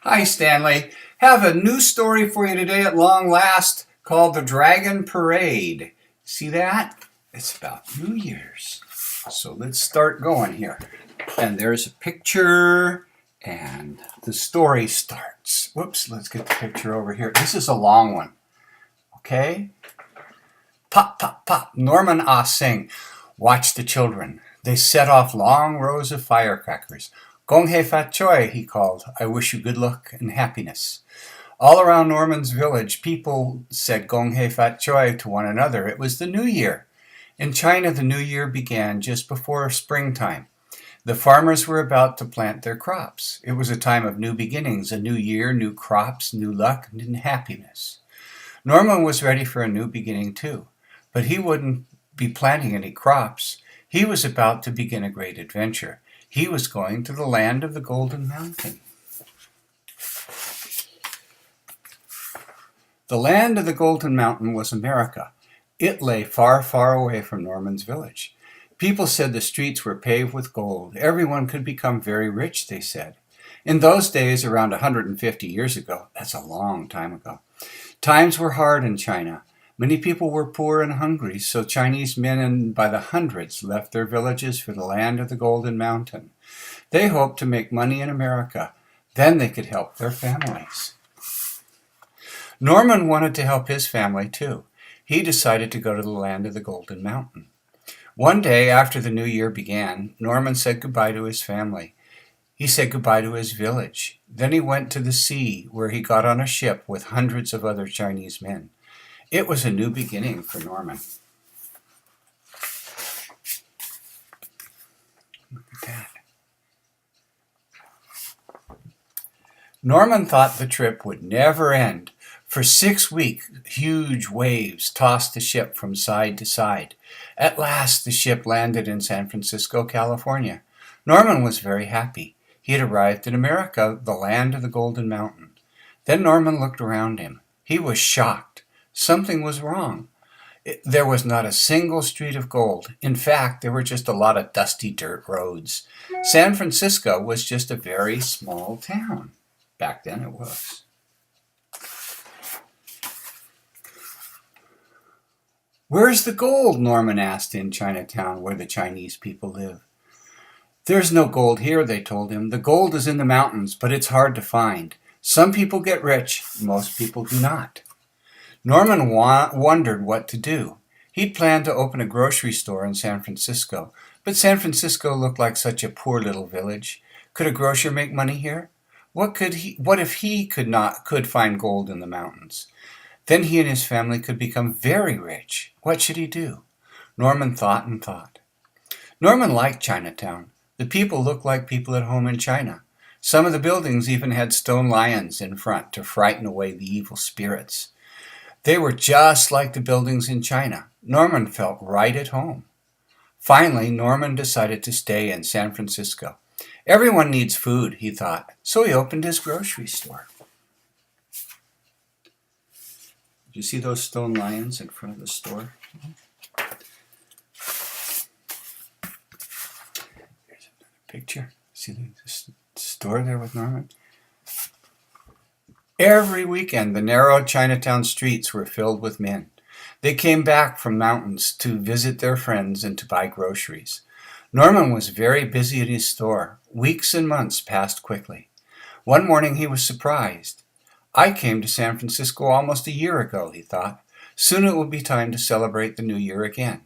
Hi, Stanley. Have a new story for you today at long last called The Dragon Parade. See that? It's about New Year's. So let's start going here. And there's a picture, and the story starts. Whoops, let's get the picture over here. This is a long one. Okay? Pop, pop, pop. Norman Ah Sing watched the children. They set off long rows of firecrackers. Gong hei fat choi, he called. I wish you good luck and happiness. All around Norman's village, people said Gong hei fat choi to one another. It was the New Year. In China, the New Year began just before springtime. The farmers were about to plant their crops. It was a time of new beginnings, a new year, new crops, new luck, and happiness. Norman was ready for a new beginning too, but he wouldn't be planting any crops. He was about to begin a great adventure. He was going to the land of the Golden Mountain. The land of the Golden Mountain was America. It lay far, far away from Norman's village. People said the streets were paved with gold. Everyone could become very rich, they said. In those days, around 150 years ago, that's a long time ago, times were hard in China. Many people were poor and hungry, so Chinese men by the hundreds left their villages for the land of the Golden Mountain. They hoped to make money in America. Then they could help their families. Norman wanted to help his family too. He decided to go to the land of the Golden Mountain. One day after the new year began, Norman said goodbye to his family. He said goodbye to his village. Then he went to the sea, where he got on a ship with hundreds of other Chinese men. It was a new beginning for Norman. Look at that. Norman thought the trip would never end. For 6 weeks, huge waves tossed the ship from side to side. At last, the ship landed in San Francisco, California. Norman was very happy. He had arrived in America, the land of the Golden Mountain. Then Norman looked around him. He was shocked. Something was wrong. There was not a single street of gold. In fact, there were just a lot of dusty dirt roads. San Francisco was just a very small town. Back then it was. Where's the gold? Norman asked in Chinatown, where the Chinese people live. There's no gold here, they told him. The gold is in the mountains, but it's hard to find. Some people get rich, most people do not. Norman wondered what to do. He'd planned to open a grocery store in San Francisco, but San Francisco looked like such a poor little village. Could a grocer make money here? What if he could find gold in the mountains? Then he and his family could become very rich. What should he do? Norman thought and thought. Norman liked Chinatown. The people looked like people at home in China. Some of the buildings even had stone lions in front to frighten away the evil spirits. They were just like the buildings in China. Norman felt right at home. Finally, Norman decided to stay in San Francisco. Everyone needs food, he thought, so he opened his grocery store. Did you see those stone lions in front of the store? Here's another picture. See the store there with Norman? Every weekend, the narrow Chinatown streets were filled with men. They came back from mountains to visit their friends and to buy groceries. Norman was very busy at his store. Weeks and months passed quickly. One morning he was surprised. I came to San Francisco almost a year ago, he thought. Soon it will be time to celebrate the New Year again.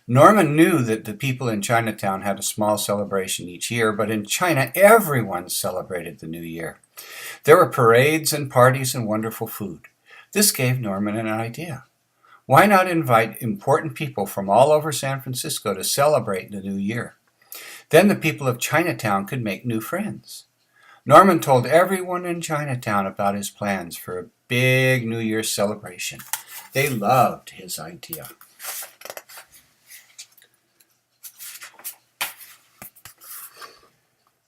Norman knew that the people in Chinatown had a small celebration each year, but in China everyone celebrated the New Year. There were parades and parties and wonderful food. This gave Norman an idea. Why not invite important people from all over San Francisco to celebrate the New Year? Then the people of Chinatown could make new friends. Norman told everyone in Chinatown about his plans for a big New Year's celebration. They loved his idea.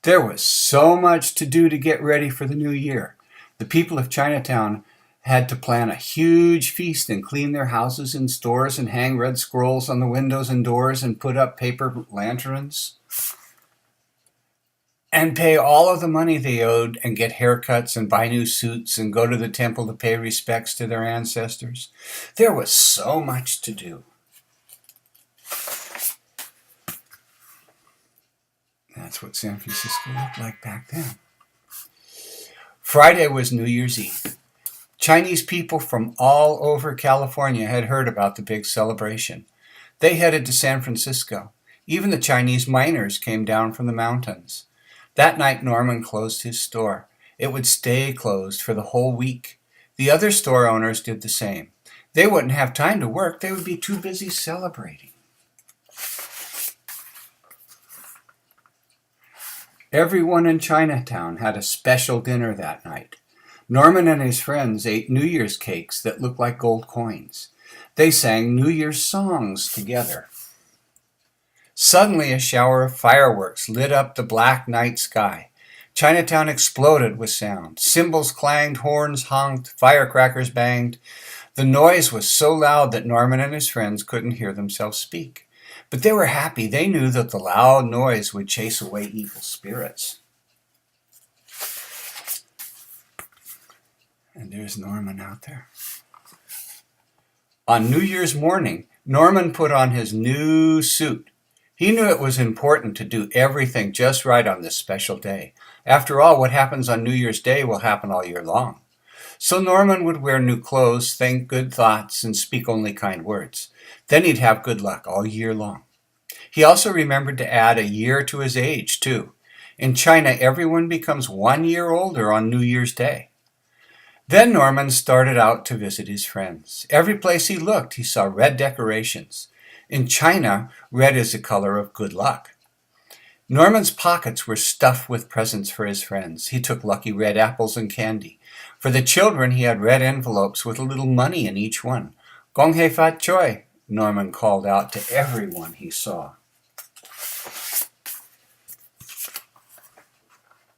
There was so much to do to get ready for the new year. The people of Chinatown had to plan a huge feast and clean their houses and stores and hang red scrolls on the windows and doors and put up paper lanterns. and pay all of the money they owed and get haircuts and buy new suits and go to the temple to pay respects to their ancestors. There was so much to do. That's what San Francisco looked like back then. Friday was New Year's Eve. Chinese people from all over California had heard about the big celebration. They headed to San Francisco. Even the Chinese miners came down from the mountains. That night, Norman closed his store. It would stay closed for the whole week. The other store owners did the same. They wouldn't have time to work. They would be too busy celebrating. Everyone in Chinatown had a special dinner that night. Norman and his friends ate New Year's cakes that looked like gold coins. They sang New Year's songs together. Suddenly, a shower of fireworks lit up the black night sky. Chinatown exploded with sound. Cymbals clanged, horns honked, firecrackers banged. The noise was so loud that Norman and his friends couldn't hear themselves speak. But they were happy. They knew that the loud noise would chase away evil spirits. And there's Norman out there. On New Year's morning, Norman put on his new suit. He knew it was important to do everything just right on this special day. After all, what happens on New Year's Day will happen all year long. So Norman would wear new clothes, think good thoughts, and speak only kind words. Then he'd have good luck all year long. He also remembered to add a year to his age, too. In China, everyone becomes 1 year older on New Year's Day. Then Norman started out to visit his friends. Every place he looked, he saw red decorations. In China, red is the color of good luck. Norman's pockets were stuffed with presents for his friends. He took lucky red apples and candy. For the children, he had red envelopes with a little money in each one. Gong hei fat choi, Norman called out to everyone he saw.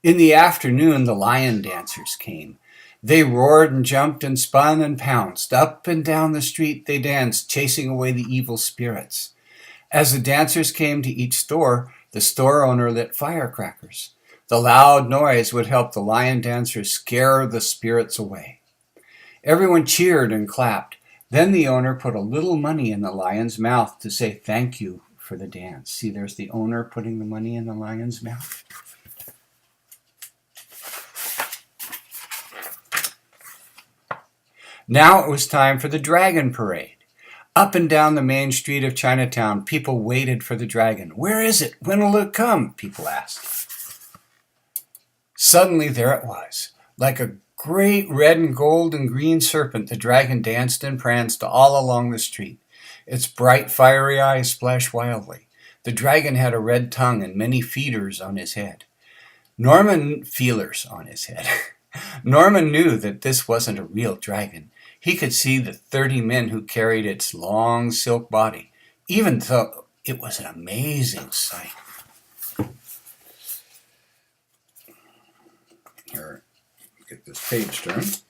In the afternoon, the lion dancers came. They roared and jumped and spun and pounced. Up and down the street they danced, chasing away the evil spirits. As the dancers came to each store, the store owner lit firecrackers. The loud noise would help the lion dancers scare the spirits away. Everyone cheered and clapped. Then the owner put a little money in the lion's mouth to say thank you for the dance. See, there's the owner putting the money in the lion's mouth. Now it was time for the dragon parade. Up and down the main street of Chinatown, people waited for the dragon. Where is it? When will it come? People asked. Suddenly there it was. Like a great red and gold and green serpent, the dragon danced and pranced all along the street. Its bright, fiery eyes splashed wildly. The dragon had a red tongue and many feelers on his head. Norman knew that this wasn't a real dragon. He could see the 30 men who carried its long silk body, even though it was an amazing sight. Here, get this page turned.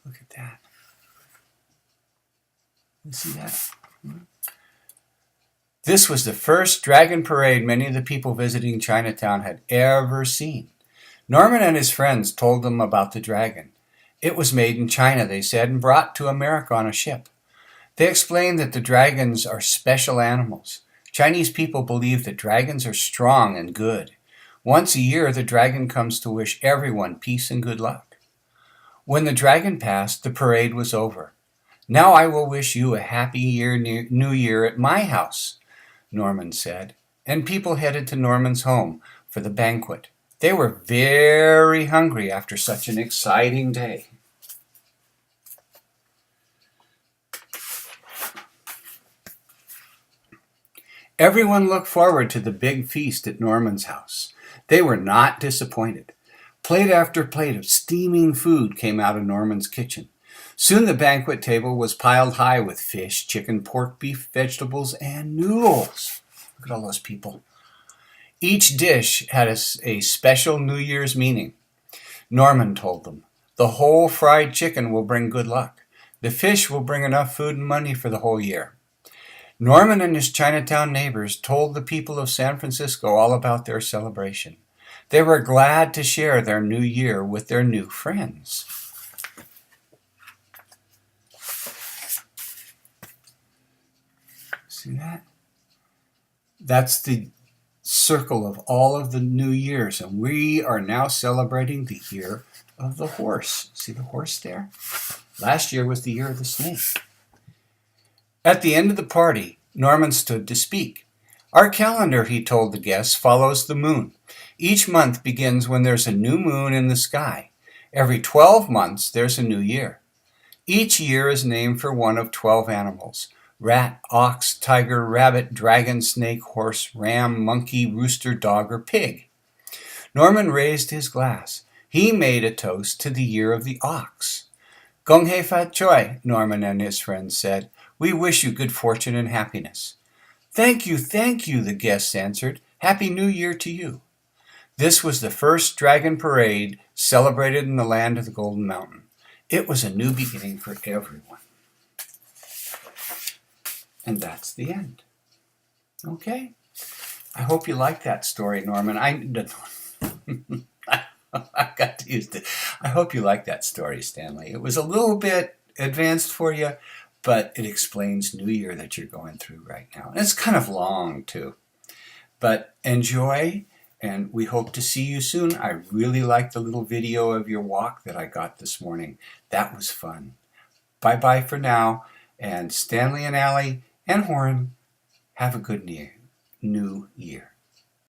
Look at that. You see that? This was the first dragon parade many of the people visiting Chinatown had ever seen. Norman and his friends told them about the dragon. It was made in China, they said, and brought to America on a ship. They explained that the dragons are special animals. Chinese people believe that dragons are strong and good. Once a year, the dragon comes to wish everyone peace and good luck. When the dragon passed, the parade was over. Now I will wish you a happy New Year at my house, Norman said, and people headed to Norman's home for the banquet. They were very hungry after such an exciting day. Everyone looked forward to the big feast at Norman's house. They were not disappointed. Plate after plate of steaming food came out of Norman's kitchen. Soon the banquet table was piled high with fish, chicken, pork, beef, vegetables, and noodles. Look at all those people. Each dish had a special New Year's meaning. Norman told them, the whole fried chicken will bring good luck. The fish will bring enough food and money for the whole year. Norman and his Chinatown neighbors told the people of San Francisco all about their celebration. They were glad to share their new year with their new friends. See that? That's the circle of all of the new years, and we are now celebrating the year of the horse. See the horse there? Last year was the year of the snake. At the end of the party, Norman stood to speak. Our calendar, he told the guests, follows the moon. Each month begins when there's a new moon in the sky. Every 12 months, there's a new year. Each year is named for one of 12 animals: rat, ox, tiger, rabbit, dragon, snake, horse, ram, monkey, rooster, dog, or pig. Norman raised his glass. He made a toast to the year of the ox. Gong hei fat choi, Norman and his friends said. We wish you good fortune and happiness. Thank you, the guests answered. Happy New Year to you. This was the first dragon parade celebrated in the land of the Golden Mountain. It was a new beginning for everyone. And that's the end. Okay? I hope you like that story, Norman. I got to use it. I hope you like that story, Stanley. It was a little bit advanced for you, but it explains New Year that you're going through right now. And it's kind of long, too. But enjoy, and we hope to see you soon. I really liked the little video of your walk that I got this morning. That was fun. Bye-bye for now. And Stanley and Allie and Horan, have a good new year.